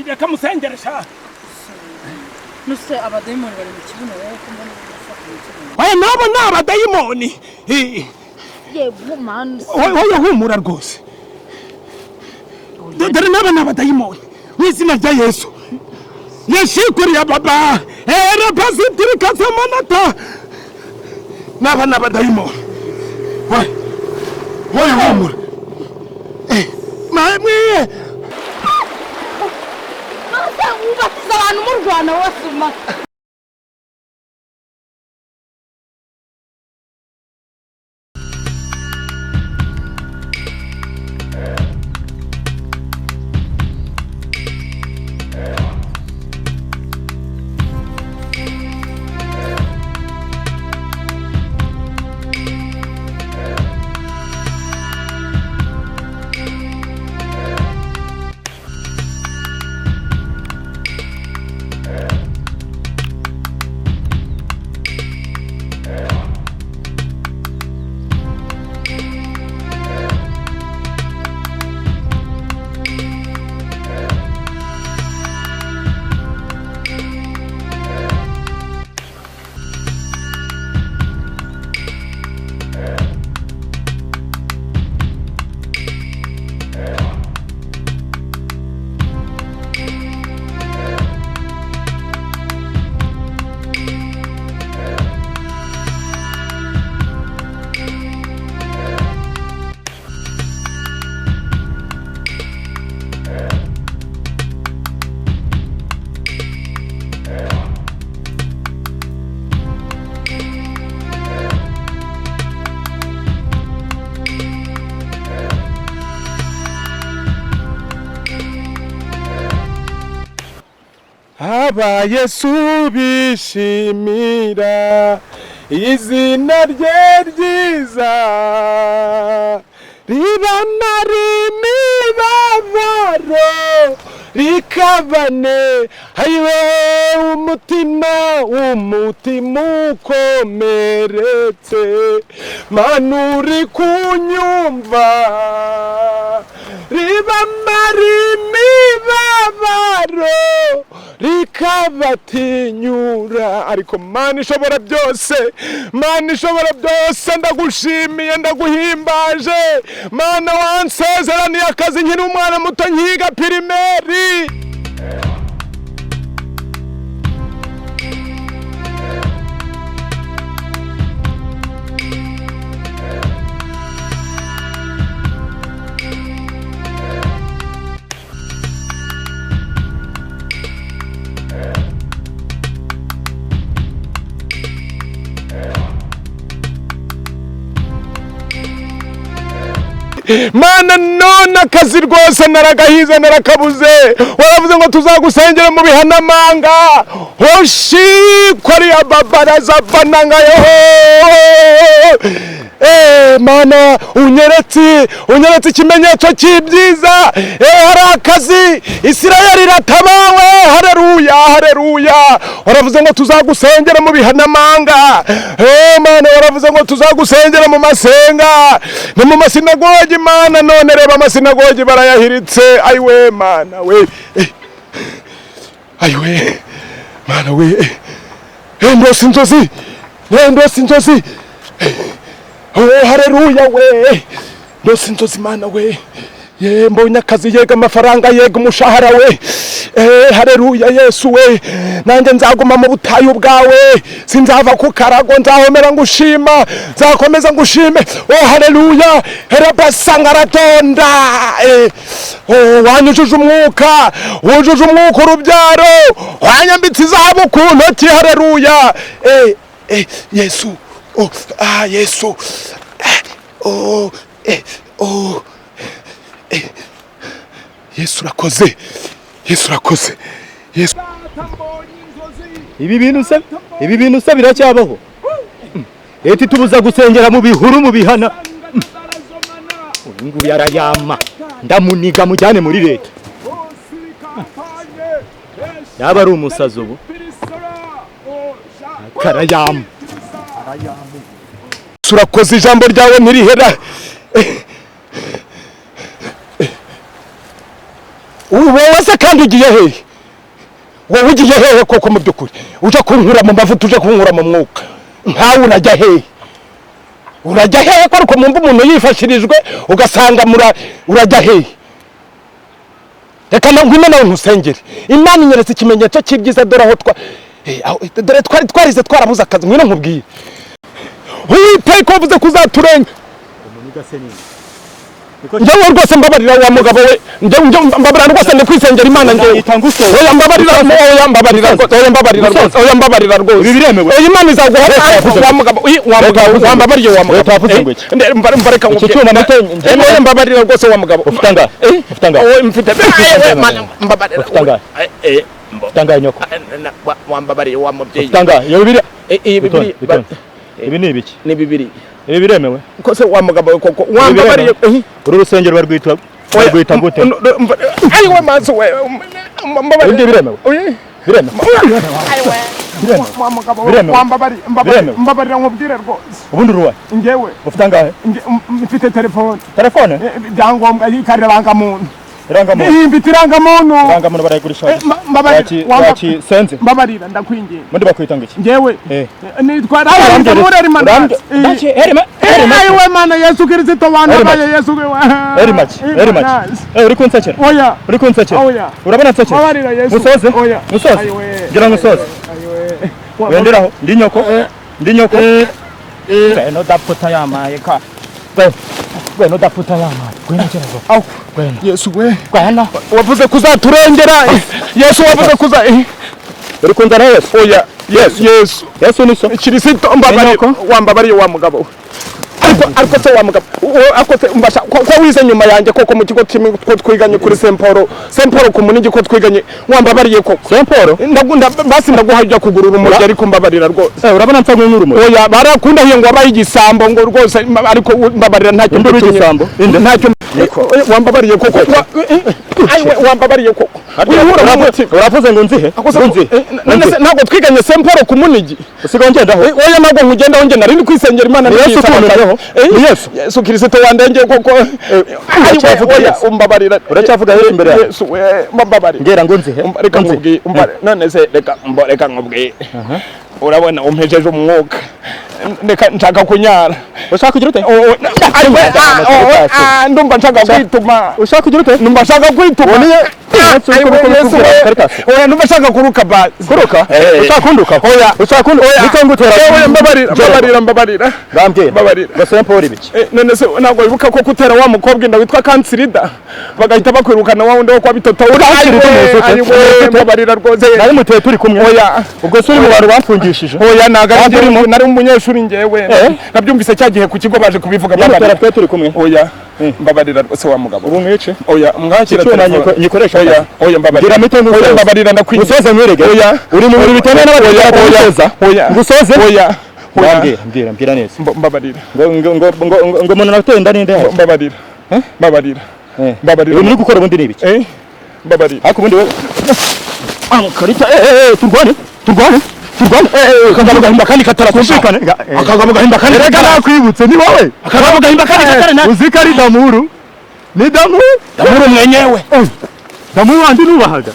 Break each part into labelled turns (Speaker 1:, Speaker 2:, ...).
Speaker 1: reka musengeresha
Speaker 2: nuse abadayimoni bari mu kibuno wowe ko mbona bafata mu kibuno
Speaker 1: oya nabo ni abadayimoni
Speaker 2: yego man
Speaker 1: oya humura rwose dore nabo ni abadayimoni mu izina rya Yesu yashikuriye baba pasitiri kasamanata naba ni abadayimoni oya humura mamwe
Speaker 2: ubatiza abantu mu Rwanda wose ma
Speaker 1: aba Yesu bishimira izina rye ryiza ribana imibabaro rikabane hayiwe umutima ukomeretse manuri kunyumva ribamara imibabaro rikabatinyura ariko Mana ishobora byose ndagushimiye ndaguhimbaje Mana wansezeraniye akazi nkiri umwana muto nkiga pirimeri Mana none akazi rwose naragahize narakabuze waravuze ngo tuzagusengera mu bihanamanga hoshi kwariya babaraza banangayo Mana unyeretse ikimenyetso cy'ibyiza hari akazi Isirayeli iratabawe haleluya waravuze ngo tuzagusengera mu bihanamanga Mana waravuze ngo tuzagusengera mu masenga no mu masinagogi Mana none reba amasinagogi barayahiritse ayiwe Mana we ayiwe Mana we ndose inzozi haleluya we ndose inzozi Mana we mbonye akazi yega amafaranga yega umushahara we haleluya Yesu we nanjye nzaguma mu butayu bwawe sinzava ku karago nzahomera ngushima nzakomeza ngushime haleluya herabasanga ratonda wanyujuje umwuka urubyaro wanyambitse izahabu ku ntoki haleluya Yesu Yesu Yesu rakoze Yesu
Speaker 3: ibi bintu se biracyabaho eti tubuza gusengera mu bihuru mu bihana ngo yarayama ndamuniga mujyane muri leta yaba ari umusazo ubu karayama
Speaker 1: surakoze ijambo ryawe ntirihera wowe se kandi ugiye hehe? Wowe ugiye hehe koko mu by'ukuri? Uje kunkura mu mavuta, uje kunkura mu mwuka. Ntawe urajya hehe? Urajya hehe ko ariko mumva umuntu yifashirijwe ugasanga urajya hehe? Reka ngwino nawe nkusengere. Imana inyeretse ikimenyetso cy'ibyiza, dore aho dore twarize twarabuze akazi. Ngwino nkubwire. Uwiteka wavuze kuzaturenga. Njyewe rwose mbabarira wa mugabo we, njyewe mbabarira rwose ndi kwisengera Imana njyewe. Oya mbabarira, oya mbabarira rwose, oya mbabarira rwose, oya mbabarira rwose. Ibi biremewe. Oya Imana izaguha wa mugabo, wa mugabo, wambabariye wa mugabo. Utavuze ngo iki? Mbareka ngo iki cyuma nato, oya mbabarira rwose wa mugabo. Ufitanga? Ufitanga? Oya mfite. Mbabarira. Ufitanga? Ufitanga nyoko. Wambabariye wa mubyeyi. Ufitanga? Yo bibiri. Ibi ni ibiki? Ni bibiri. Ibi biremewe ko se wa mugabo koko wambabariye. Uru rusengero barwita gute? Ayiwe maso we mbabariye. Ibi biremewe. Biremewe. Ayiwe wa mugabo wambabariye. Mbabarira nkubwire rwose. Ubundi ruwa ngewe ufite ngahe? Mfite telefone byangombwa yikarira muntu. Mfite irangamuntu barayigurisha. Waki senze. Mbabarira ndakwingiye. Mundi bakwita ngiki? Ngewe nitwa ry'Imana. Ayiwe Mana Yesu Kristo wandabaye Yesu we. Erimachi. Uri kunsekera? Oya. Uri kunsekera? Oya. Urabona nsekera? Mbabarira Yesu. Musoze? Oya. Musoze? Gira musoze. Ayiwe. Wenderaho ndi nyoko. Ndi nyoko. No daputa yamaye ka. Bueno daputa yamaye. Gwena cyane. Aho. Gwena. Yesu we. Gwena. Wavuze kuzaturengera. Yesu wavuze kuza. Uri kunzana Yesu? Oya. Yesu. Yesu ni so. Kirisito mbabariye wambabariye wa mugabo. Ariko se wa mugabo. Ako se mbasha ko wize nyuma yanjye koko mu kigo ko twiganye kuri Semporo ku munigi ko twiganye wambabariye koko. Semporo? Ndagunda basi ndaguhajya kugurura umurya ariko mbabarira rwose. Urabona nsa nk'urumuri. Oya barakunda hiye ngo abaye igisambo ngo rwose ariko mbabarira ntacyo nduri igisambo. Ntacyo wambabariye koko. Ayiwe wambabariye koko. Uravuze ngo nzihe? Ntabwo twiganye Semporo ku munigi. Usigaye ngendaho? Oya ntabwo nkugendaho nge nari kwisengera Imana n'Yesu. Yesu Kristo wandenge koko. Oya umbabarira. Uracyavuga Yesu imbere yawe? Yesu we mbabarira. Ngera ngo nzihe? Reka nkubwiye. None se reka nkubwiye. Urabona umpejeje umwuka. Nshaka kunyara. Ushaka kugira ute? Ndumva nshaka kwituma. Ushaka kugira ute? Ndumva nshaka kwituma. Oya ndumva nshaka kuruka basi. Kuruka? Ushaka kunduka? Oya. Ushaka kunduka? Niko ngutera. Oya mbabarira. Bambye. Mbabarira. Gasemporo ibiki? None se ntabwo wibuka ko kutera wa mukobwa inda witwa Kansirida bagahita bakwirukana wa wundi wo kwa Bitoto. Ayiwe mbabarira rwose. Nari muteye turi kumwe. Oya. Ubwo suri mu bantu bafungishije. Oya nari umunyeshuri ngewe. Nabyumvise cyagihe ku kigo baje kubivuga mbabarira. Twe turi kumwe. Oya. Mbabarira rwose wa mugabo. Ubu mwice? Oya mwakira nyikoresha. Oya mbabarira. Oya mbabarira ndakwinye. Gusoza mwirege. Oya. Uri mu biri bitane n'abageza. Oya. Gusoze? Oya. Mbwira neza. Mbabarira. Ngo umuntu natenda ninde yawe? Mbabarira. Mbabarira. Mbabarira. Uri gukora ubundi nibiki? Mbabarira. Ariko ubundi wewe. Karita turwane. Akagabo gahimba kandi katarakushikane. Akagabo gahimba kandi rega nakwibutse ni wowe. Akagabo gahimba kandi katarana. Uzikari damuru. Ni damuru mwenyewe. Damuru wandi nubahaga.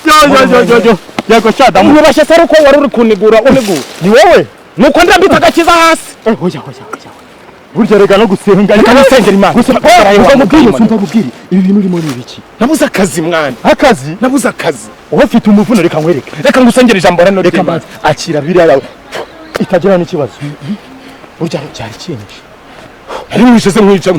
Speaker 1: Yo. Yego cha damuru. Ubashe saro ko wari uri kunigura unigura. Ni wowe. Nuko ndambita gakiza hasi. Hoya. Burya rega no gusenga n'isengera Imana. Gusa ndamubwira ibi bintu urimo n'ibiki. Nabuze akazi mwana. Akazi? Nabuze akazi. Wowe ufite umuvuno reka nkwereke. Reka ngusengera ijambo rano reka mbanza. Akira biriya yawe. Itagira n'ikibazo. Burya cyari cyinshi. Ari mwisheze mwica.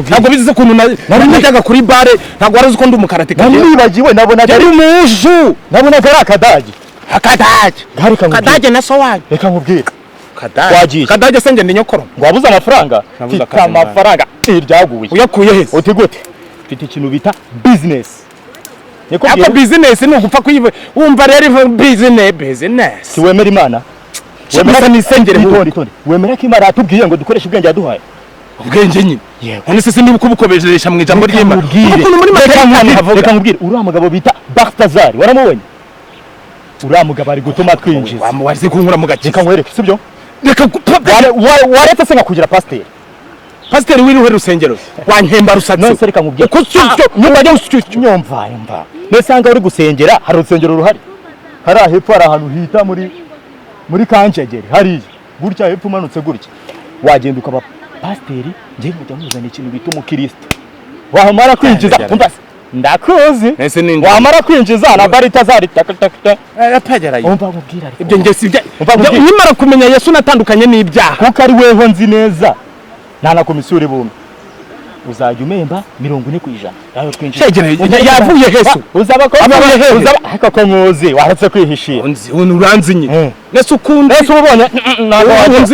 Speaker 1: Ntabwo bizize kuntu nari najyaga kuri bare, ntabwo warazi ko ndi umukarate kaje. Nibagiwe nabona ari umuju. Nabona ari akadage. Akadage na so wanyu. Reka nkubwire. Kadage senge ndi nyokoro. Ngo wabuze amafaranga? Fita amafaranga. Iryaguye. Uyakuye hese? Uti gute? Fite ikintu bita business. Ako business ni ugupfa kuyive. Wumva rero business. Si wemera Imana? Wemera nisengere tonde. Wemera ko Imana atubwiye ngo dukoreshe ubwenge yaduhaye. Ubwenge nyine. None se ndi bukubukobejeresha mu ijambo ry'Imana. Ukuntu muri make reka nkubwire uriya mugabo bita Bartazari. Waramubonye? Uriya mugabo ari gutuma twinjiza. Wamuwaze kunkura mu gace. Reka nkwereke sibyo? Reka waretse se ngakugira pasteur. pasiteri w'iruhe rusengero wankemba rusatsi
Speaker 3: nose reka nkubwire
Speaker 1: uko sicyo
Speaker 3: nyumva nesanga uri gusengera hari urusengero ruhari hari hepfo hari ahantu hita muri Kanjegeri hariya gutya hepfo umanutse gutya wagenda ukaba pasiteri ngiye kujya muzana ikintu bita umukristo wamara kwinjiza umva ndakuzi wamara kwinjiza na barita zari takata
Speaker 1: atagerayo
Speaker 3: umva nkubwira ariko
Speaker 1: ibyo nge sibye nimara kumenya Yesu natandukanye n'ibyaha
Speaker 3: kuko ari weho nzi neza nta na komisure bumwe uzajya umemba 40% yawe twinjiza
Speaker 1: yavuye Yesu
Speaker 3: uzaba ko ariko ko nkoze wahatse kwihishira
Speaker 1: uranzinye nese ukundi
Speaker 3: nese ubonye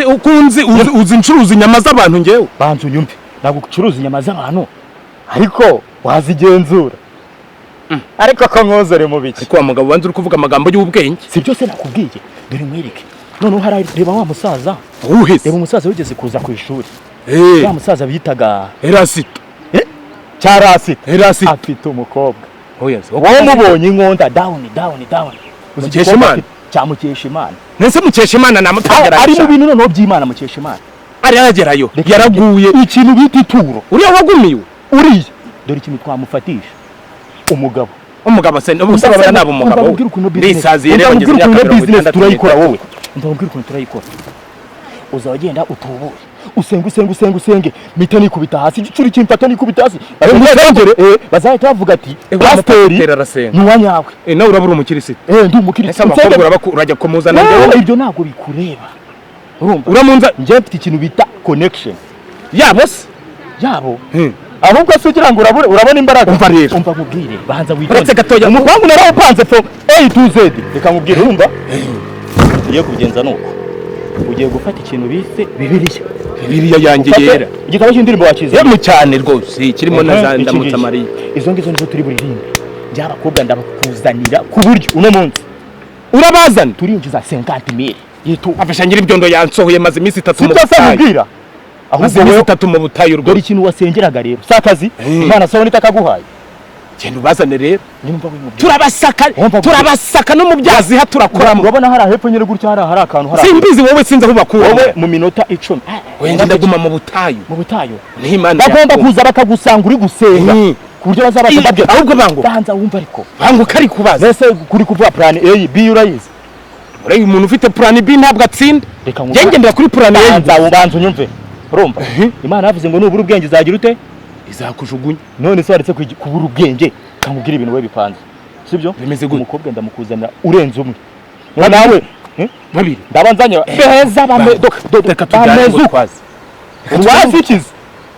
Speaker 1: ukunzi uzi incuruza inyama z'abantu ngewe
Speaker 3: banzu nyumve ntabwo ucuruza inyama z'abantu ariko wazigenzura ariko ko nkozere mu biki
Speaker 1: ariko wa mugabo wanze uri kuvuga amagambo y'ubwenge
Speaker 3: si byose nakubwiye dore mwereke none hari reba wa musaza
Speaker 1: uhise
Speaker 3: reba umusaza wigeze kuza ku ishuri ya musaza bitaga
Speaker 1: Erasito
Speaker 3: Erasito afite umukobwa wowe mubonye inkonda down
Speaker 1: Mukesha Imana
Speaker 3: cyamukesha Imana
Speaker 1: nese Mukesha Imana namutagera
Speaker 3: ari mu bintu none by'Imana Mukesha Imana
Speaker 1: ari yagerayo yaraguye
Speaker 3: ikintu bita ituro
Speaker 1: uriya wagumiwe
Speaker 3: uriya dore ikintu twamufatisha
Speaker 1: umugabo se ubusabana nabo umugabo ndisaziye rero ngeze
Speaker 3: imyaka 60 turayikora wowe ndabwira ukuntu turayikora uzagenda utubure usenge mita nikubita hasi igicuri cy'imfata nikubita hasi musengere bazahita bavuga ati pasiteri ni wanyawe
Speaker 1: nawe urabura umukirisitu
Speaker 3: ndi umukirisitu
Speaker 1: urajya kumuzana ngewe
Speaker 3: ibyo ntabwo bikureba
Speaker 1: uramunza
Speaker 3: njye mfite ikintu bita connection yabo ahubwo se ugira ngo urabona imbaraga
Speaker 1: umva rero
Speaker 3: umva nkubwire banza witonde umupangu narapanze from A to Z reka nkubwire urumva ugiye kubigenza nuko ugiye gufata ikintu bise Bibiliya
Speaker 1: yanjye yera
Speaker 3: igitabo cy'indirimbo wakize
Speaker 1: yemu cyane rwose kirimo na ndamutsa Mariya
Speaker 3: izo ngizo nizo turi buririmbe by'abakobwa ndabakuzanira ku buryo uno munsi
Speaker 1: urabazana
Speaker 3: turinjiza 50,000
Speaker 1: yitu afashangira ibyondo yansohoye maze iminsi 3 mu
Speaker 3: butayu
Speaker 1: ahubwo wewe 3 mu butayu rwo
Speaker 3: dore ikintu wasengeraga rero sakazi Imana sawa nitakaguhaye
Speaker 1: genda ubazane rero turabasaka no mu byazi ha turakoramo
Speaker 3: urabona hari hepfo nyine gutya hari akantu hari
Speaker 1: simbizi wowe sinza aho bakura
Speaker 3: wowe mu minota 10
Speaker 1: wenda ndaguma mu butayu ni Imana
Speaker 3: bagomba kuza bakagusanga uri gusenga kuryo bazaba babye
Speaker 1: ahubwo
Speaker 3: banza wumva ariko
Speaker 1: kari kubaza
Speaker 3: nese kuri kuvuga plan A B urayizi
Speaker 1: uri umuntu ufite plan B ntabwo atsinda ngendera kuri plan A
Speaker 3: banza unyumve urumva Imana yavuze ngo nubura ubwenge izagira ute
Speaker 1: izakujugunya
Speaker 3: none se waretse kubura ubwenge kamubwira ibintu we bipanze sibyo
Speaker 1: bimeze gute
Speaker 3: umukobwa ndamukuzanira urenze umwe nawe
Speaker 1: babiri
Speaker 3: ndabanzanya beza bamezu wazikize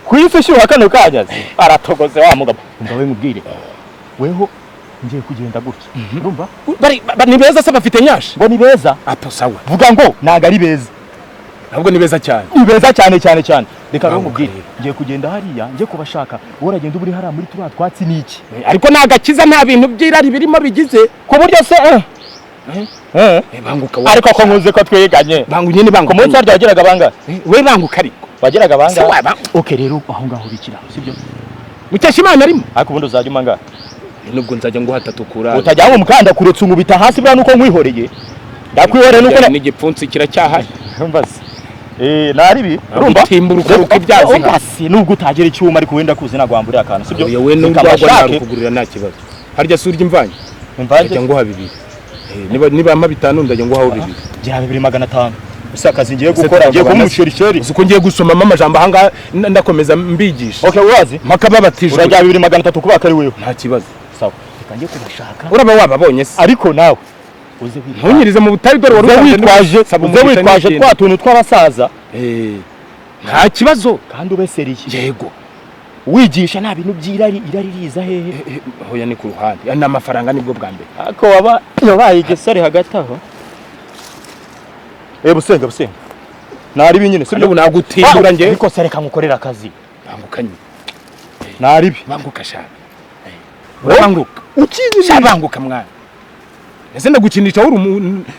Speaker 3: kuyifishyura kano kanyazi aratogoze wa mugabo ndawe nkubwire weho ngiye kugenda gutya urumva
Speaker 1: ni beza se bafite nyashi
Speaker 3: ngo ni beza
Speaker 1: apo sawa
Speaker 3: vuga ngo naga ari beza
Speaker 1: ntabwo ni beza cyane
Speaker 3: cyane reka rero nkubwire ngiye kugenda hariya ngiye kubashaka uragenda uburi hariya muri turiya twatsi niki
Speaker 1: ariko nagakiza nta bintu by'irari birimo bigize
Speaker 3: ku buryo se
Speaker 1: banguka
Speaker 3: ariko ko nkuze ko tweganye
Speaker 1: nyine banguka
Speaker 3: ku munsi harya wageraga bangahe
Speaker 1: we banguka ariko
Speaker 3: wageraga bangahe okay rero aho ngaho bikira sibyo
Speaker 1: Mukesha Imana arimo
Speaker 3: ariko ubundi uzajya umangahe
Speaker 1: nubwo nzajya ngo hatatukura
Speaker 3: utajya ngo mukanda kuretse ngubita hasi bwa nuko nkwihoreye ndakwihoreye nuko
Speaker 1: n'igipfunsi kiracyahaye
Speaker 3: mbaze naribi urumva
Speaker 1: timburuka uko ibyazi
Speaker 3: ngasi nubwo utagera icyuma ariko wenda kuzi nagwambura akantu sibyo
Speaker 1: yewe n'ubwagwa nakugurira nta kibazo harya surya imvange ngo habibiri niba ama bitanu ndajya ngo hawo bibiri
Speaker 3: gira 2500 usakazi ngiye gukora ngiye kumusheri
Speaker 1: uko ngiye gusoma amajambo ahanga ndakomeza mbigisha
Speaker 3: okay urazi
Speaker 1: makaba batijwe
Speaker 3: urajya 2300 kuba kari wewe
Speaker 1: nta kibazo
Speaker 3: sawa reka ngiye kubashaka
Speaker 1: uraba wababonye se
Speaker 3: ariko nawe
Speaker 1: ntunyirize mu butari dore
Speaker 3: witwaje twa tuntu tw'abasaza
Speaker 1: nta kibazo
Speaker 3: kandi ubeseriye
Speaker 1: yego
Speaker 3: wigisha nta bintu by'irari riza hehe
Speaker 1: hoya ni ku ruhande na amafaranga nibwo bwa mbere
Speaker 3: ako yabaye igisore hagati aho busenga naribi nyine sibyo
Speaker 1: nagutindura nge
Speaker 3: ariko sereka ngukorera akazi
Speaker 1: bangukanye
Speaker 3: naribi
Speaker 1: banguka shaka banguka ukinisha banguka mwana ese ndagukinisha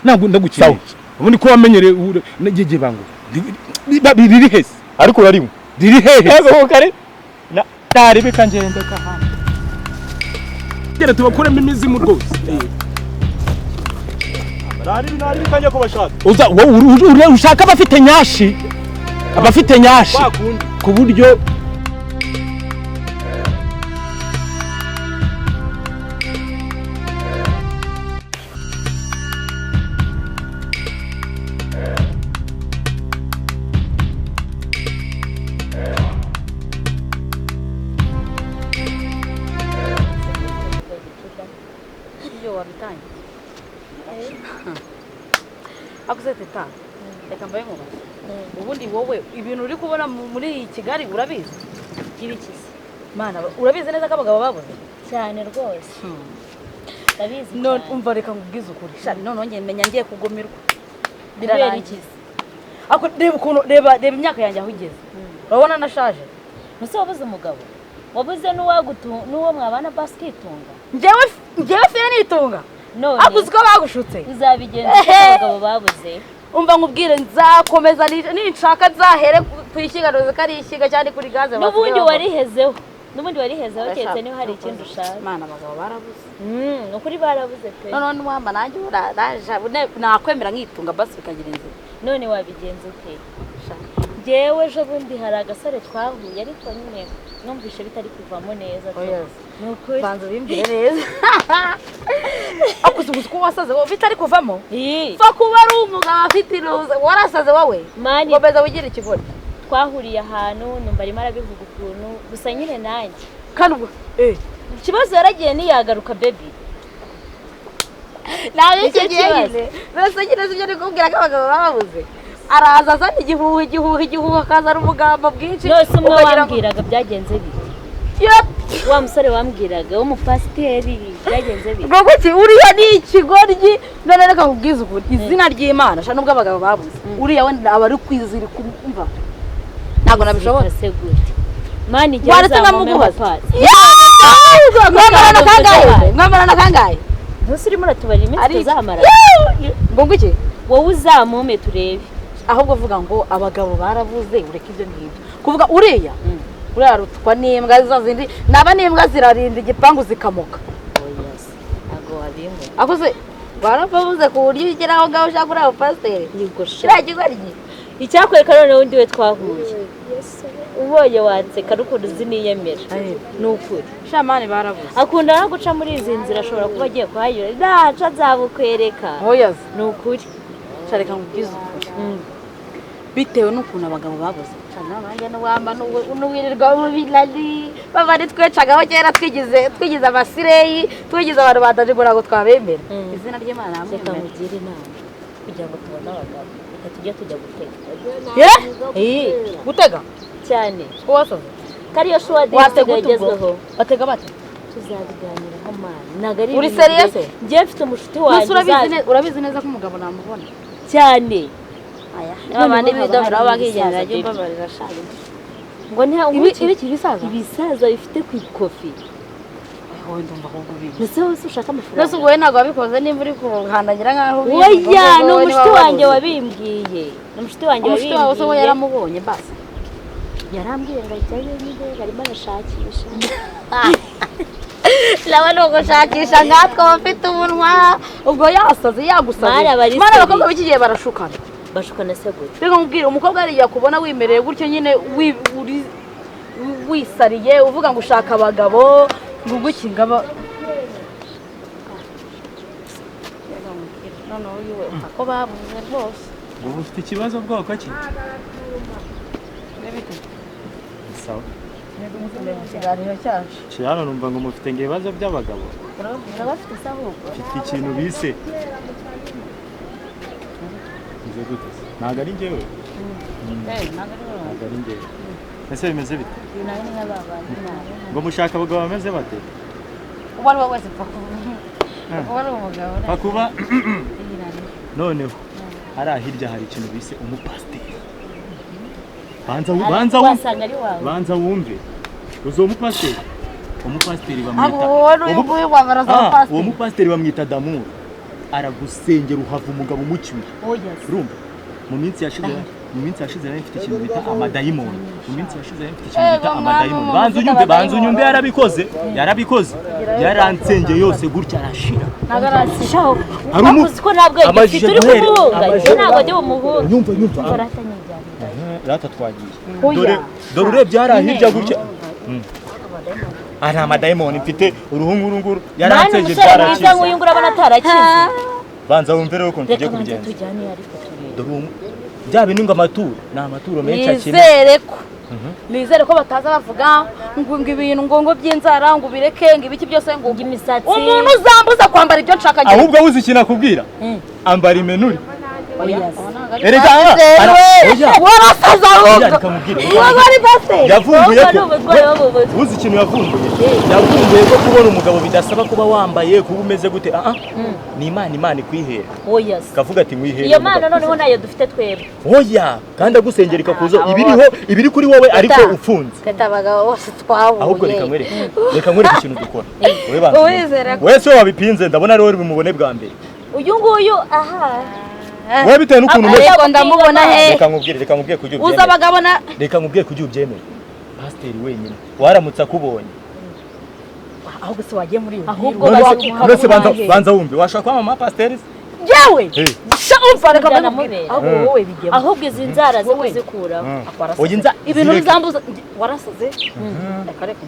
Speaker 1: ntabwo ndagukinisha ubundi ko wamenyere nagege banguka biri hese
Speaker 3: ariko urarimo
Speaker 1: riri hehe
Speaker 3: yego kare naribi kangende kahana
Speaker 1: gera tubakuremo imizimu rwose
Speaker 3: naribi kanje ko bashaka
Speaker 1: uza wowe ushaka bafite nyashi abafite nyashi ku buryo
Speaker 2: teta reka mbaye nkubaze ubundi wowe ibintu uri kubona muri Kigali urabizi
Speaker 4: ibikize
Speaker 2: mana urabizi neza ko abagabo babuze
Speaker 4: cyane rwose ndabizi
Speaker 2: none umva reka nkubwize ukuri shari none ngiye menya ngiye kugomerwa
Speaker 4: birarangiza
Speaker 2: ako reba ukuntu reba imyaka yanjye aho igeze urabona nashaje
Speaker 4: ntuse wabuze umugabo wabuze n'uwo mwabana baskitunga
Speaker 2: njyewe fiye nitunga
Speaker 4: none
Speaker 2: akuzi ko bagushutse
Speaker 4: uzabigenza abagabo babuze
Speaker 2: umva nkubwire nzakomeza ninshaka zahere kwishyiganoze ko ari ishyiga cyane kuri gaze
Speaker 4: n'ubundi warihezeho cyetse niho hari ikindi ushaka
Speaker 2: mana abagabo barabuze
Speaker 4: ukuri barabuze pe
Speaker 2: none wamba nanjye nakwemera nkitunga basi bikagira inzira
Speaker 4: none wabigenza ute jewe ejo bundi hari agasore twahuye ariko nyine numvishe bitari kuvamo neza
Speaker 2: nukuri banza bimbire neza akuzuguza ko wasaze wowe bitari kuvamo fa kuba ari umugabo afite iruza warasaze wowe ngomeza wigira ikigori
Speaker 4: twahuriye ahantu numva arimo arabivuga ukuntu gusa nyine nanjye
Speaker 2: kandi ubwo
Speaker 4: ikibazo yaragiye niyagaruka baby
Speaker 2: nawe icyo gihe bese nyine sibyo ndi kubwira ko abagabo babuze araza azana igihuha akazana umugambo bwinshi
Speaker 4: nose umwe wambwiraga byagenze bite wa musore wambwiraga w'umupasiteri byagenze bite
Speaker 2: ngo guki uriya ni ikigoryi none reka nkubwize ukuri izina ry'Imana sha nubwo abagabo babuze uriya wenda aba ari kwizira kumva ntabwo nabishobora
Speaker 4: segute mani jyaza mu pasi
Speaker 2: mwamarana kangahe
Speaker 4: ntuse urimo uratubarira iminsi tuzamara
Speaker 2: ngo guki
Speaker 4: wowe uzamume turebe
Speaker 2: ahubwo vuga ngo abagabo barabuze ureka ibyo ngibyo kuvuga uriya rutwa n'imbwa zindi naba n'imbwa zirarinda igipangu zikamoka
Speaker 4: ntabwo wabimbona
Speaker 2: akoze barababuze ku buryo ugeraho ngaho ushaka uriya pasiteri kiriya kigoryi
Speaker 4: icyakwereka noneho undi we twahuye ubonye wanseka n'ukuntu uzi niyemera ni ukuri
Speaker 2: shamani barabuze
Speaker 4: akunda no guca muri izi nzira ashobora kuba agiye kuhanyura ntaca nzabukwereka
Speaker 2: ni ukuri reka nkubwize ukuri bitewe n'ukuntu abagabo babuze nanjye n'uwamba n'uwirirwa w'ubirari baba ari twecagaho kera twigize amasireyi twigize abantu badaje ngo ntabwo twabemera izina ry'Imana
Speaker 4: reka mugire inama kugira ngo tubone abagabo reka tujye tujya gutega
Speaker 2: gutega
Speaker 4: cyane
Speaker 2: wasaze
Speaker 4: kariyo shuwa desigaye igezweho
Speaker 2: batega bate
Speaker 4: tuzabiganiraho mani ntabwo ari
Speaker 2: uri serious
Speaker 4: njye mfite umushuti wanjye
Speaker 2: urabizi neza ko umugabo namubona
Speaker 4: cyane
Speaker 2: abandi bidomera bakigenera ryo babarira shaje
Speaker 4: ngo nta
Speaker 2: ibiki
Speaker 4: ibisaza bifite ku ikofi
Speaker 2: wowe ndumva ko gubiye
Speaker 4: nese wose ushaka amafaranga
Speaker 2: nese ubwo ntabwo wabikoze nimba uri kuhandagira nkaho
Speaker 4: oya no mushiti wanjye wabimbwiye no mushiti wanjye wabimbwiye
Speaker 2: mushiti wawe yaramubonye basi
Speaker 4: yarambwiye ngo ajyayo niba arimo arashakisha
Speaker 2: lawa no gushakisha ngatwe bafite umunwa ubwo yasaze yagusaze mana abakobwa b'iki gihe barashukana
Speaker 4: se gute
Speaker 2: reka nkubwire umukobwa yari kubona wimereye gutyo nyine wisariye uvuga ngo ushaka abagabo ngo gukingaba none uyu ko babuze rwose
Speaker 3: ubu ufite ikibazo bwoko ki sawa
Speaker 2: ikiganiro cyacu
Speaker 3: cyane numva ngo mufite ibibazo by'abagabo
Speaker 4: urabafite se ahubwo
Speaker 3: mfite ikintu bise ntabwo ari njyewe ntabwo ari njyewe ese bimeze bite ngo mushaka abagabo bameze bate
Speaker 2: uwo ari we wese pfa kuba ari umugabo
Speaker 3: kuba noneho hariya hirya hari ikintu bise umupasiteri banza wumve uzi uwo umupasiteri
Speaker 2: bamwita
Speaker 3: uwo mupasiteri bamwita Damuru aragusengera uhava umugabo umucyuye urumva mu minsi yashize nari mfite ikintu bita amadayimoni banza unyumve yarabikoze yaransengeye yose gutya arashira
Speaker 4: ko ntabwo igifite uri kumuhunga ntabwo ajya umuhunga
Speaker 3: nyumva rata twagiye dore urebye hari ahirya gutya ari amadayimoni mfite uruhungurunguru yaranseje byarakize
Speaker 4: uyu ngura abana atarakize
Speaker 3: banza wumve rero ukuntu tugiye kubigenza dore bya bintu ngo amaturo ni amaturo menshi akina
Speaker 2: nizere ko bataza bavuga ngo ibintu ngo by'inzara ngo bireke ngo ibiki byose ngo
Speaker 4: imisatsi
Speaker 2: umuntu uzambuza kwambara ibyo nshaka
Speaker 3: ahubwo wuzi ikintu akubwira ambara imenuri erega
Speaker 2: warasaza ahubwo wabari base
Speaker 3: yavumbuye ko wuzi ikintu yavumbuye ko kubona umugabo bidasaba kuba wambaye kuba umeze gute ni imana ikwihera kavuga ati mwihera
Speaker 4: iyo mana noneho nayo dufite twebwe
Speaker 3: oya kandi agusengera ikakuzo ibiri kuri wowe ariko ufunze
Speaker 2: katabaga bose twahuye
Speaker 3: ahubwo reka nkwereke ikintu dukora wese wabipinze ndabona rero bimubone bwa mbere
Speaker 4: uyu nguyu
Speaker 3: wewe bitewe n'ukuntu umeze
Speaker 2: ariko ndamubona he
Speaker 3: reka nkubwire kujya ubyemera
Speaker 2: uza abagabona
Speaker 3: reka nkubwire kujya ubyemera pasiteri wenyine waramutse akubonye
Speaker 2: ahubwo se wagiye muri iyo
Speaker 4: ahubwo
Speaker 3: uretse banza wumve washaka kwamama pasiteri
Speaker 2: yewe umva reka mbere ahubwo wowe bigemo
Speaker 4: ahubwo izi nzara zo kuzikura
Speaker 2: ibintu bizambuza warasaze reka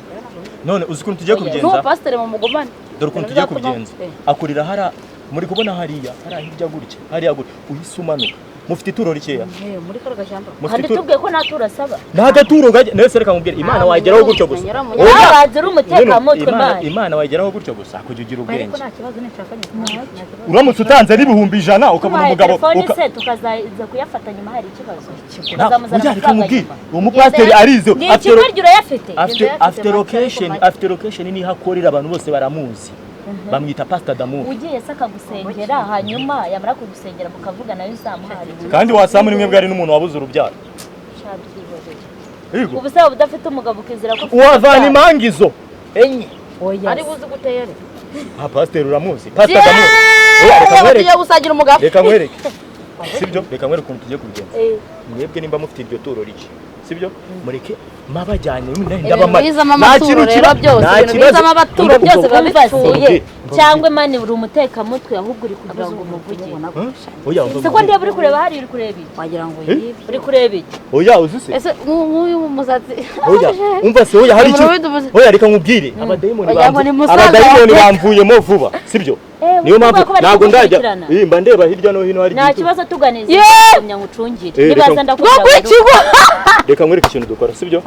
Speaker 3: none uzi ukuntu tugiye kubigenza
Speaker 2: no pasiteri mu mugomane
Speaker 3: dore ukuntu tugiye kubigenza akurira hara muri kubona hariya hirya gutya hariya gutya uhise umanuka mufite ituro rikeya
Speaker 2: muri karo gashamba
Speaker 4: kandi tubwiye ko natura saba
Speaker 3: nta gaturo gaje nese reka nkubwire imana wageraho gutyo gusa
Speaker 4: abazira umutekamutwe
Speaker 3: imana wageraho gutyo gusa kujya ugira ubwenge
Speaker 2: ariko nta kibazo nishakanye
Speaker 3: uramutse utanze n'ibihumbi 100 ukabona umugabo
Speaker 4: se tukazaza kuyafata nyuma hari ikibazo
Speaker 3: reka nkubwire uwo mupasiteri arize after location ni hakorera abantu bose baramuzi bamwita Pastor Damu
Speaker 4: ugiye saka gusengera hanyuma yamara kugusengera mukavuga nayo uzamuhari
Speaker 3: kandi wasamu rimwe bwari n'umuntu wabuze urubyaro
Speaker 4: ubu se udafite umugabo ukizira ko
Speaker 3: wavana imangizo enye
Speaker 2: ari buzi guteye
Speaker 3: pastor uramuzi Pastor Damu
Speaker 2: reka gusagira umugabo
Speaker 3: reka nkwereke sibyo reka nkwereke ukuntu tugiye kubigenza mwebwe nimba mufite iryo turo riki sibyo mureke mabajyanye ndabamara
Speaker 2: nta kintu kiba byose bizama abaturo byose babipfuye
Speaker 4: cyangwe mani buri umutekamutwe ahubwo uri kugira ngo umuvuge se ko ndiye buri kureba hari uri kureba iki
Speaker 2: wagira ngo yibe
Speaker 4: uri kureba iki
Speaker 3: oya uzise
Speaker 2: ese nk'uyu musatsi
Speaker 3: oya umva se oya hari iki oya reka nkubwire abadayimoni bamvuyemo vuba sibyo niyo mpamvu ntabwo ndajya mba ndeba hirya no hino hari
Speaker 4: nta kibazo tuganiza kumyangucungire nibaza ndakubwira
Speaker 3: reka nkwereke ikintu dukora sibyo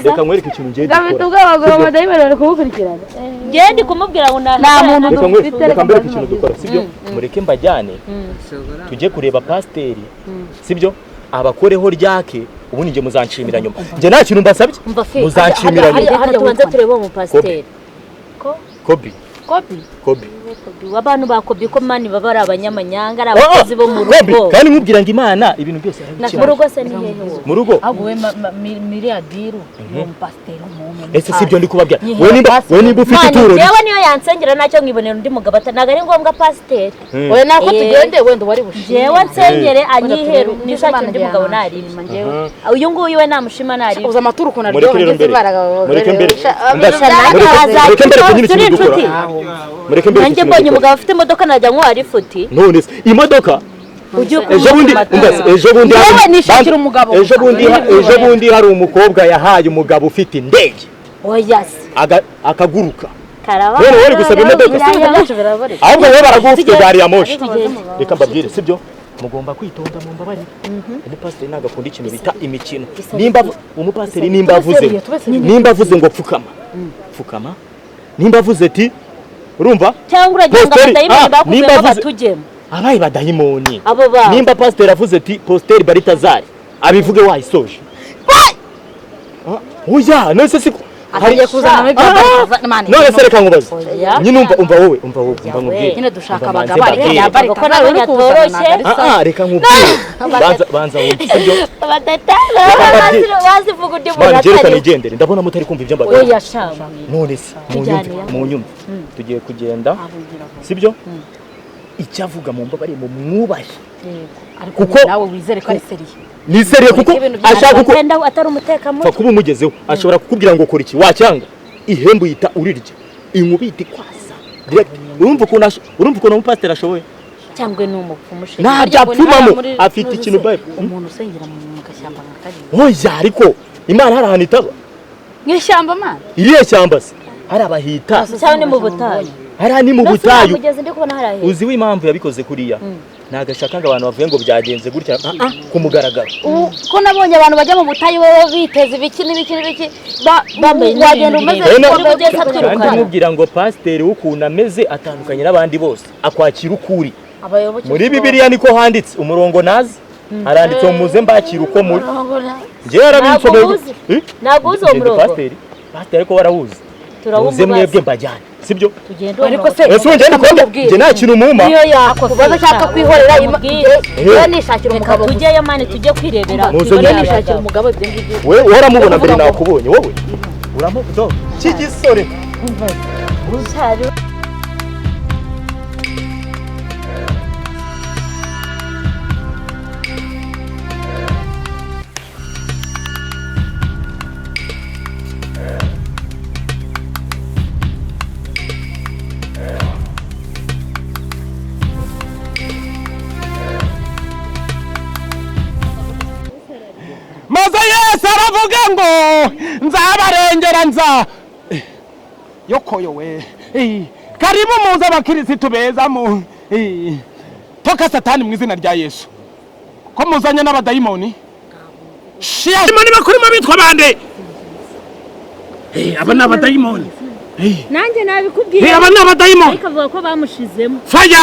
Speaker 3: reka nkwereke ikintu ngiye dukora
Speaker 2: gafite ubwabagabo abadayimoni bari kumukurikirana
Speaker 4: ngiye ndi kumubwira ngo
Speaker 2: nta muntu dufite
Speaker 3: reka mbere ikintu dukora sibyo mureke mbajyane tujye kureba pasiteri sibyo abakoreho ryake ubundi nge muzanshimira nyuma nge nta kintu mbasabye muzanshimira nyuma
Speaker 4: tubanza turebe mu pasiteri
Speaker 3: kobi
Speaker 4: abantu bakobi ko mani baba ari abanyamanyanga ari abakozi bo mu rugo
Speaker 3: kandi nkubwira ngo imana ibintu byose arabikira
Speaker 4: mu rugo se ni hehe
Speaker 3: mu rugo
Speaker 2: ahubwo we miliyadiru ni umupasiteri w'umuntu
Speaker 3: ese sibyo ndi kubabwira we nimba ufite ituro
Speaker 4: yewe niyo yansengera nacyo nkibonera undi mugabo ntago ari ngombwa pasiteri
Speaker 2: we nako tugende wenda wari bushime
Speaker 4: yewe nsengere anyiheru nishakira undi mugabo narima uyu nguyu we namushima narima
Speaker 2: uza amaturu ukuntu aryoha ngeze baraga
Speaker 3: mureke mbere
Speaker 4: mureke mbere nanjye mbonye umugabo afite imodoka najya nkwara ifuti
Speaker 3: none imodoka ejo bundi hari umukobwa yahaye umugabo ufite indege akaguruka rero wari gusaba imodoka ahubwo wowe baragufite gari ya moshi reka mbabwire sibyo mugomba kwitonda mu mbabarire umupasiteri ntabwo akunda ikintu bita imikino umupasiteri nimba avuze ngo pfukama nimba avuze ati urumva
Speaker 4: cyangwa uragira ngo abadayimoni bakubwemo batujyemo
Speaker 3: abaye badayimoni nimba pasiteri avuze ati posteri baritazari abivuge wayisoje oya none se siko
Speaker 2: hariye kuzana
Speaker 3: n'ibyo none se reka nkubaze nyine umva wowe nkubwire
Speaker 2: nyine dushaka abagabo ari
Speaker 4: yabari ko nawe nyatoroshye
Speaker 3: reka nkubwire banza wumve sibyo
Speaker 4: bazivuga undi muntu
Speaker 3: atari reka nigendere ndabona mutari kumva ibyo mbabwira
Speaker 4: oya shamba
Speaker 3: none se mu nyumva tugiye kugenda sibyo icyavuga mu mbabare mu mwubahe
Speaker 2: kuko nawe wizere ko ari seriye
Speaker 3: ni seriye kuko ashaka kuko
Speaker 4: atari umutekamutwe
Speaker 3: kuba umugezeho ashobora kukubwira ngo kora iki wacyanga ihembu yita urirya inkubita ikwasa urumva ukuntu umupasiteri ashoboye
Speaker 4: cyangwa ni umupfumu she
Speaker 3: nta byapfumamo afite ikintu
Speaker 2: umuntu usengera mu gashyamba nka kariya
Speaker 3: oya ariko Imana hari ahantu itaba
Speaker 2: nk'ishyamba mana
Speaker 3: iriya shyamba se hari abahita
Speaker 4: cyangwa ni mu butayu
Speaker 3: hari ni mu butayu
Speaker 4: mugeze ndi kubona hari ahe
Speaker 3: uzi w'impamvu yabikoze kuriya nagashaka abantu bavuye ngo byagenze gutya kumugaragara
Speaker 2: ko nabonye abantu bajya mu butayu wowe biteze ibiki n'ibiki wagenda umeze
Speaker 3: kandi mubwira ngo pasiteri w'ukuntu ameze atandukanye n'abandi bose akwakira ukuri muri Bibiliya niko handitse umurongo nazi aranditse mu muze mbakira uko muri ngewe yarabinsomeye
Speaker 4: ntabwo uzi uwo murongo
Speaker 3: pasiteri ariko barawuzi muze mwebwe mbajyane sibyo
Speaker 2: ariko se
Speaker 3: ese ngende nge nta kintu muma
Speaker 2: niyo yakubaza ashaka kwihorera iyo nishakira umugabo
Speaker 4: tujyeyo mani tujye kwirebera
Speaker 2: iyo nishakira umugabo ibyo ngibyo
Speaker 3: we uramubona mbere nakubonye wowe uramudo kigisore
Speaker 4: uzari
Speaker 1: maze Yesu aravuga ngo nzabarengera yokoyo we karibu muze abakirisitu beza mu toka satani mu izina rya Yesu ko muzanye n'abadayimoni shiyamani bakurimo bitwa bande aba ni abadayimoni
Speaker 4: nanjye nabikubwiye
Speaker 1: aba ni abadayimoni
Speaker 4: ariko avuga ko bamushizemo
Speaker 1: fire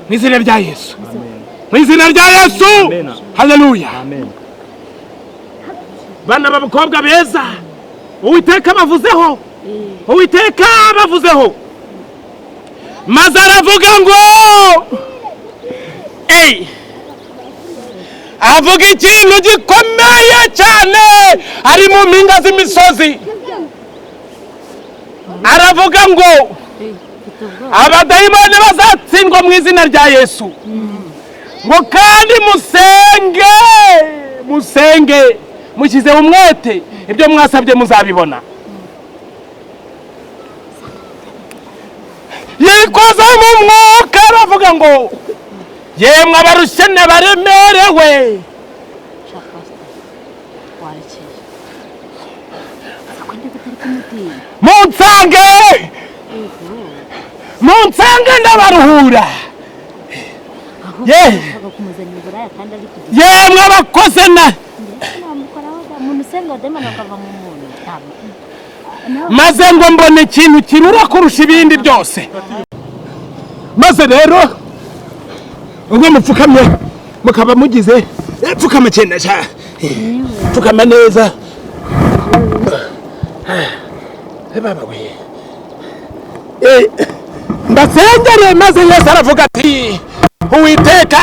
Speaker 1: mu izina rya Yesu mu izina rya Yesu haleluya bana b'abakobwa beza Uwiteka bavuzeho maze aravuga ngo avuga ikintu gikomeye cyane ari mu mpinga z'imisozi aravuga ngo abadayimoni bazatsindwa mu izina rya Yesu ngo kandi musenge mushyize umwete ibyo mwasabye muzabibona yikoza mu mwuka aravuga ngo yemwe abarushye n'abaremerewe munsange ndabaruhura yemwe abakoze maze ngo mbone ikintu kirura kurusha ibindi byose maze rero ubwo mupfukamye mukaba mugize pfukama cyane cyane pfukama neza baba we ndasengere maze Yesu aravuga ati Uwiteka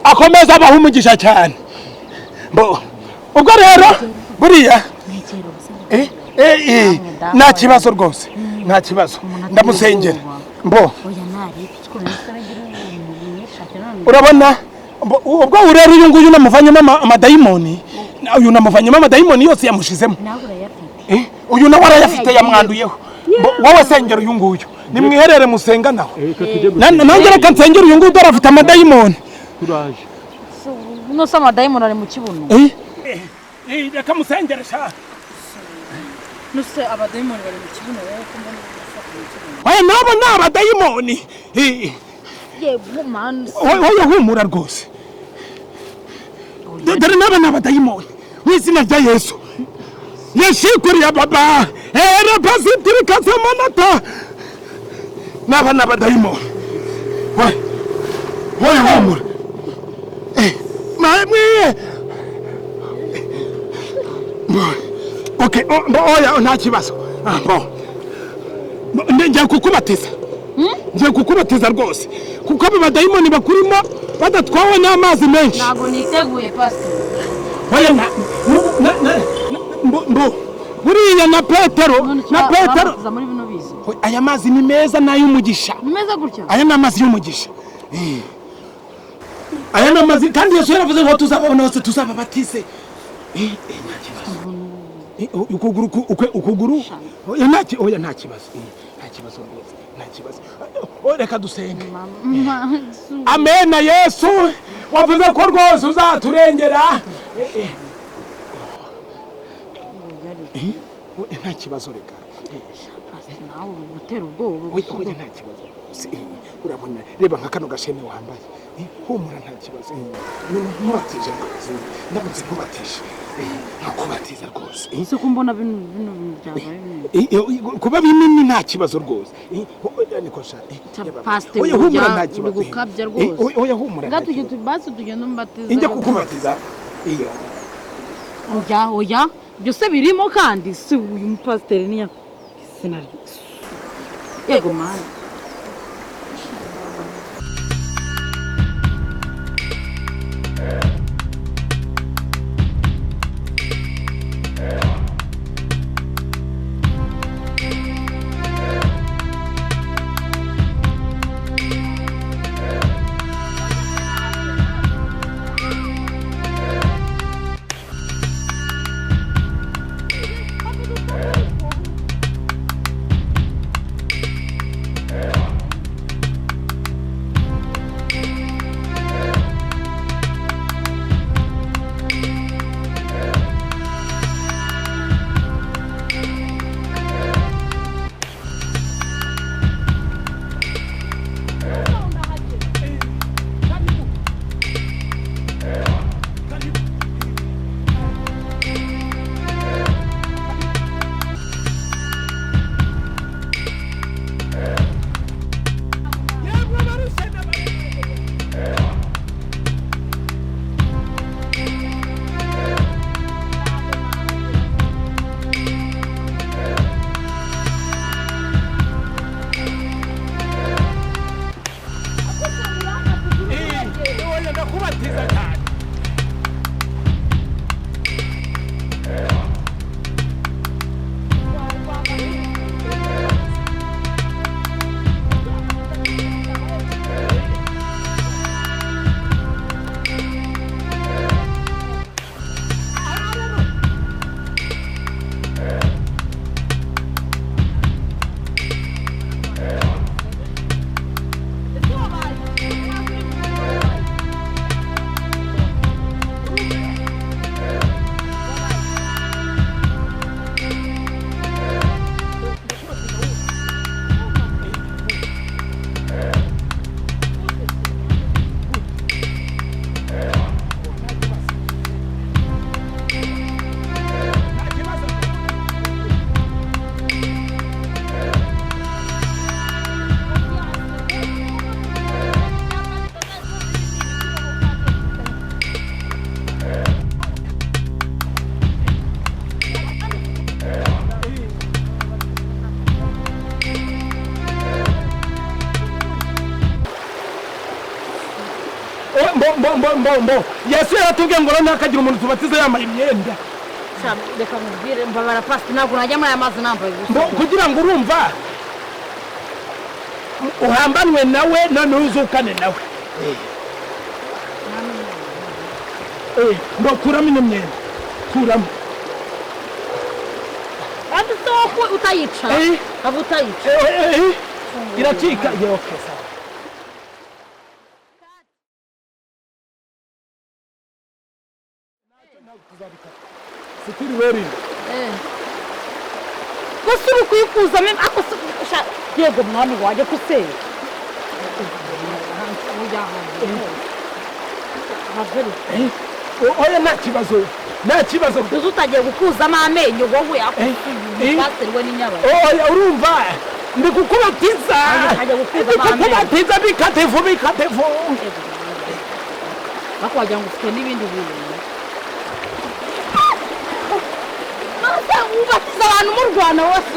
Speaker 1: akomeza abaha umugisha cyane ubwo rero buriya nta kibazo rwose nta kibazo ndamusengera urabona ubwo urero uyu nguyu namuvanyemo amadayimoni yose yamushizemo uyu nawe arayafite yamwanduyeho wowe sengera uyu nguyu nimwiherere musenga nawe nanjye reka nsengera uyu nguyu dore afite amadayimoni
Speaker 2: nose amadayimoni ari mu kibuno
Speaker 1: reka musengere sha
Speaker 2: nose abadayimoni bari mu kibuno wowe ko mbona
Speaker 1: oya nabo ni abadayimoni oya humura rwose dore nabo ni abadayimoni mu izina rya Yesu yashikuriya baba era pasitiri kasamanata naba ni abadayimoni oya humura mwiye okay oya nta kibazo ngiye kukubatiza rwose kuko abo badayimoni bakurimo badatwawe n'amazi menshi
Speaker 2: ntabwo niteguye pastor
Speaker 1: oya buriya na Petero
Speaker 2: muri bino bizi
Speaker 1: aya mazi ni meza n'ay'umugisha
Speaker 2: ni meza gutya
Speaker 1: aya ni amazi y'umugisha aya ni amazi kandi Yesu yaravuze ngo tuzababona bose tuzababatize nta kibazo ukuguru oya nta kibazo rwose nta kibazo reka dusenge amena Yesu wavuze ko rwose uzaturengera nta kibazo reka
Speaker 2: nawe utera ubwoba
Speaker 1: oya nta kibazo urabona reba nka kano gashene wambaye humura nta kibazo nkubatije rwose ndamutse nkubatije nakubatiza rwose
Speaker 2: ese ko mbona bino byabaye
Speaker 1: kuba binini nta kibazo rwose niko sha
Speaker 2: oya humura nta kibazo gukabya rwose
Speaker 1: oya humura
Speaker 2: gatuje tubase tugenda mbatiza
Speaker 1: inje kukubatiza iyo
Speaker 2: oya byose birimo kandi si uyu mupasiteri niya sinari yego mana
Speaker 1: mbo Yesu yaratubwiye ngo ntakagira umuntu tubatiza yambaye imyenda
Speaker 2: reka mubwire mbabara pasi ntabwo najya muri aya mazi nambaye
Speaker 1: kugira ngo urumva uhambanwe nawe none uzukane nawe ndo kuramo imyenda kuramo
Speaker 2: kandi soko utayica abo utayica
Speaker 1: iracika yoke sawa Sikiri weri
Speaker 2: Kusibu kuyikuza mimi ako yego mwami waje kuseye
Speaker 1: oya nta kibazo
Speaker 2: utagiye gukuzamo amenyo wowe yakusiwe n'inyaba
Speaker 1: oya urumva ndi gukubatiza bikatevu
Speaker 2: bakwagira ngo ufite n'ibindi bintu ubatiza abantu mu Rwanda wose